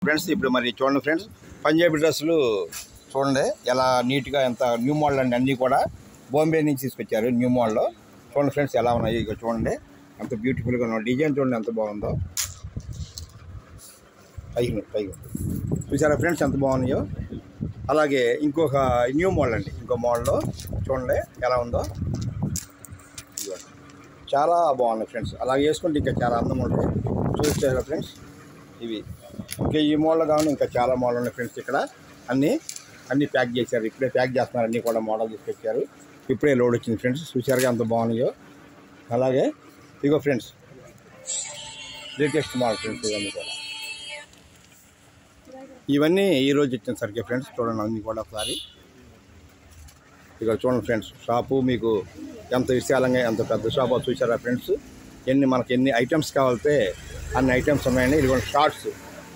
Friends ఇప్పుడు మరి చూడండి ఫ్రెండ్స్, పంజాబీ డ్రెస్సులు చూడండి ఎలా నీట్గా ఎంత న్యూ మోడల్ అండి, అన్నీ కూడా బాంబే నుంచి తీసుకొచ్చారు న్యూ మోడల్లో. చూడండి ఫ్రెండ్స్ ఎలా ఉన్నాయి, ఇక చూడండి ఎంత బ్యూటిఫుల్గా ఉన్న డిజైన్ చూడండి ఎంత బాగుందో. పైగా చూసారా ఫ్రెండ్స్ ఎంత బాగున్నాయో. అలాగే ఇంకొక న్యూ మోడల్ అండి, ఇంకో మోడల్లో చూడండి ఎలా ఉందో, చాలా బాగున్నాయి ఫ్రెండ్స్. అలాగే వేసుకుంటే ఇంకా చాలా అందంగా ఉంటాయి. చూసారా ఫ్రెండ్స్, ఇవి ఇంకా ఈ మోడల్ కావాలి, ఇంకా చాలా మోడల్ ఉన్నాయి ఫ్రెండ్స్. ఇక్కడ అన్నీ ప్యాక్ చేశారు, ఇప్పుడే ప్యాక్ చేస్తున్నారు, అన్నీ కూడా మోడల్ తీసుకొచ్చారు, ఇప్పుడే లోడ్ వచ్చింది ఫ్రెండ్స్. చూసారుగా ఎంత బాగున్నాయో. అలాగే ఇగో ఫ్రెండ్స్ లేటెస్ట్ మోడల్ ఫ్రెండ్స్, ఇవన్నీ కూడా ఇవన్నీ ఈరోజు వచ్చిన సరికి ఫ్రెండ్స్. చూడండి అన్నీ కూడా ఒకసారి ఇక చూడండి ఫ్రెండ్స్, షాపు మీకు ఎంత విశాలంగా ఎంత పెద్ద షాపు చూసారా ఫ్రెండ్స్. మనకి ఎన్ని ఐటమ్స్ కావాలితే అన్ని ఐటమ్స్ ఉన్నాయండి. ఇదిగోండి షార్ట్స్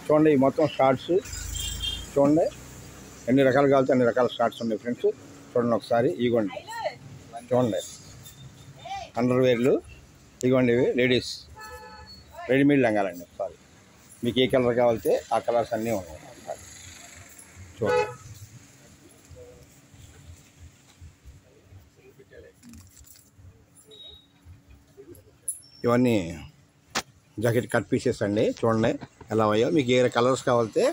చూడండి, మొత్తం షార్ట్స్ చూడండి, ఎన్ని రకాలు కావాలితే అన్ని రకాల షార్ట్స్ ఉన్నాయి ఫ్రెండ్స్. చూడండి ఒకసారి, ఇగోండి చూడండి అండర్వేర్లు, ఇగోండి ఇవి లేడీస్ రెడీమేడ్ లంగాలండి. ఒకసారి మీకు ఏ కలర్ కావాలితే ఆ కలర్స్ అన్నీ ఉన్నాయి. చూడండి ఇవన్నీ జాకెట్ కట్ పీసెస్ అండి. చూడండి ఎలా అయ్యో, మీకు ఏ కలర్స్ కావాలితే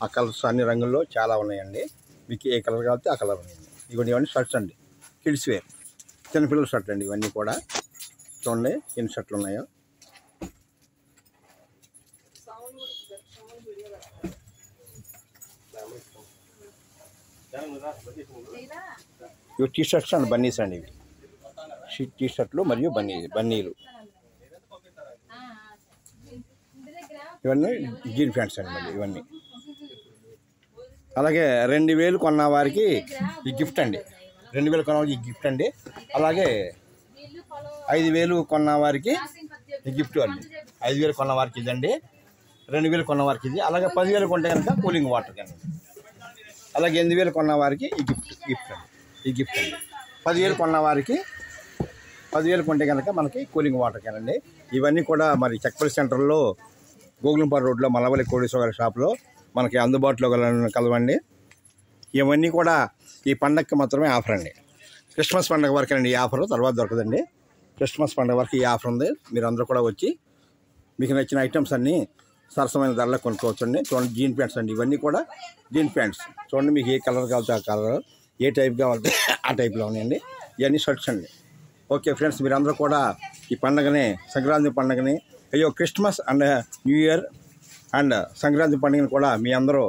ఆ కలర్స్ అన్ని రంగుల్లో చాలా ఉన్నాయండి. మీకు ఏ కలర్ కావాలితే ఆ కలర్ ఉన్నాయండి. ఇవన్నీ షర్ట్స్ అండి, కిడ్స్ వేర్ చిన్నపిల్లల షర్ట్ అండి. ఇవన్నీ కూడా చూడండి ఎన్ని షర్ట్లు ఉన్నాయో. ఇవి టీ షర్ట్స్ అండి, బన్నీస్ అండి. ఇవి టీ షర్ట్లు మరియు బన్నీలు. ఇవన్నీ జీన్ ప్యాంట్స్ అండి మళ్ళీ ఇవన్నీ. అలాగే 2000 కొన్న వారికి ఈ గిఫ్ట్ అండి, 2000 కొన్న వారికి ఈ గిఫ్ట్ అండి. అలాగే 5000 కొన్న వారికి ఈ గిఫ్ట్ అండి. 5000 కొన్న వారికి ఇదండి, 2000 కొన్న వారికి ఇది. అలాగే 10,000 కొంటే కనుక కూలింగ్ వాటర్ అండి. అలాగే 8,000 కొన్న వారికి ఈ గిఫ్ట్ అండి. 10,000 కొన్న వారికి 10,000 కొంటే కనుక మనకి కూలింగ్ వాటర్ క్యాన్ అండి. ఇవన్నీ కూడా మరి చెక్పల్లి సెంటర్లో గోగులంపాడు రోడ్లో మల్లవల్లి కోడేశ్వర గారి షాప్లో మనకి అందుబాటులో కలవండి. ఇవన్నీ కూడా ఈ పండగకి మాత్రమే ఆఫర్ అండి. క్రిస్మస్ పండుగ వరకు అండి ఈ ఆఫర్, తర్వాత దొరకదండి. క్రిస్మస్ పండుగ వరకు ఈ ఆఫర్ ఉంది. మీరు అందరూ కూడా వచ్చి మీకు నచ్చిన ఐటమ్స్ అన్నీ సరసమైన ధరలో కొనుక్కోవచ్చండి. చూడండి జీన్ ప్యాంట్స్ అండి, ఇవన్నీ కూడా జీన్ ప్యాంట్స్. చూడండి మీకు ఏ కలర్ కావాలితే ఆ కలర్, ఏ టైప్ కావాలితే ఆ టైప్లో ఉన్నాయండి. ఇవన్నీ షర్ట్స్ అండి. ఓకే ఫ్రెండ్స్, మీరందరూ కూడా ఈ పండుగని, సంక్రాంతి పండుగని, Christmas and new year and Sankranti పండుగని కూడా మీ అందరూ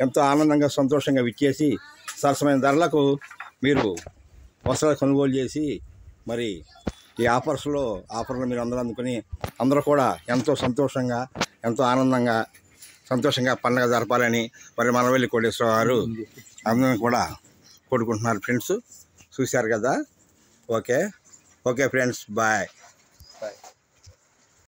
ఎంతో ఆనందంగా సంతోషంగా విచ్చేసి సరసమైన ధరలకు మీరు వస్త్రాలు కొనుగోలు చేసి మరి ఈ ఆఫర్లు మీరు అందరూ అందుకొని అందరూ కూడా ఎంతో సంతోషంగా ఎంతో ఆనందంగా సంతోషంగా పండుగ జరపాలని మరి మల్లవల్లి కోడేశ్వర గారు అందరూ కూడా కోరుకుంటున్నారు ఫ్రెండ్స్. చూశారు కదా. Okay friends, bye.